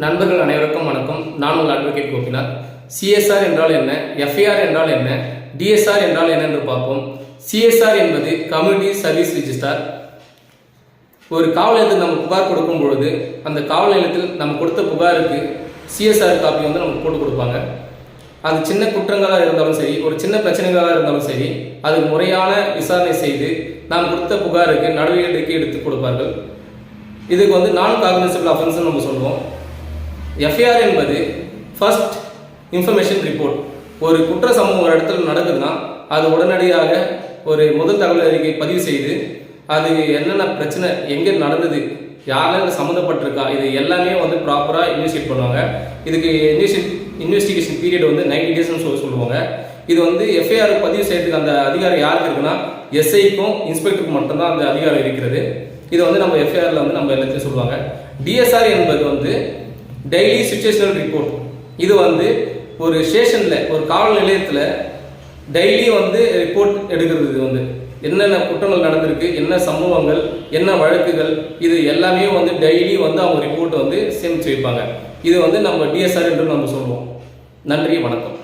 நண்பர்கள் அனைவருக்கும் வணக்கம். நான் உங்கள் அட்வொகேட் கோபிநாத். சிஎஸ்ஆர் என்றால் என்ன, எஃப்ஐஆர் என்றால் என்ன, டிஎஸ்ஆர் என்றால் என்ன என்று பார்ப்போம். சிஎஸ்ஆர் என்பது கம்யூனிட்டி சர்வீஸ் ரிஜிஸ்டர். ஒரு காவல் நிலையத்தில் நம்ம புகார் கொடுக்கும் பொழுது அந்த காவல் நிலையத்தில் நம்ம கொடுத்த புகாருக்கு சிஎஸ்ஆர் காப்பி வந்து நமக்கு போட்டு கொடுப்பாங்க. அது சின்ன குற்றங்களாக இருந்தாலும் சரி, ஒரு சின்ன பிரச்சனைகளாக இருந்தாலும் சரி, அதுக்கு முறையான விசாரணை செய்து நாம் கொடுத்த புகாருக்கு நடவடிக்கை எடுத்து கொடுப்பார்கள். இதுக்கு வந்து நான் காக்னிசபிள் அஃபென்ஸ் நம்ம சொல்லுவோம். எஃப்ஐஆர் என்பது ஃபர்ஸ்ட் இன்ஃபர்மேஷன் ரிப்போர்ட். ஒரு குற்ற சம்பவம் ஒரு இடத்துல நடக்குதுன்னா அது உடனடியாக ஒரு முதல் தகவல் அறிக்கை பதிவு செய்து அது என்னென்ன பிரச்சனை, எங்கே நடந்தது, யாரும் சம்மந்தப்பட்டிருக்கா, இது எல்லாமே வந்து ப்ராப்பராக இன்வெஸ்டிகேட் பண்ணுவாங்க. இதுக்கு இன்வெஸ்டிகேஷன் பீரியட் வந்து 90 டேஸ்ன்னு சொல்லுவாங்க. இது வந்து எஃப்ஐஆர் பதிவு செய்யறதுக்கு அந்த அதிகாரம் யாருக்கு இருக்குன்னா எஸ்ஐக்கும் இன்ஸ்பெக்டருக்கும் மட்டும்தான் அந்த அதிகாரம் இருக்கிறது. இதை வந்து நம்ம எஃப்ஐஆரில் வந்து நம்ம எல்லாத்தையும் சொல்லுவாங்க. டிஎஸ்ஆர் என்பது வந்து டெய்லி சிச்சுவேஷனல் ரிப்போர்ட். இது வந்து ஒரு ஸ்டேஷனில், ஒரு காவல் நிலையத்தில் டெய்லி வந்து ரிப்போர்ட் எடுக்கிறது. இது வந்து என்னென்ன குற்றங்கள் நடந்திருக்கு, என்ன சம்பவங்கள், என்ன வழக்குகள், இது எல்லாமே வந்து டெய்லி வந்து அவங்க ரிப்போர்ட் வந்து சேமித்து வைப்பாங்க. இது வந்து நம்ம டிஎஸ்ஆர் என்று நம்ம சொல்லுவோம். நன்றி, வணக்கம்.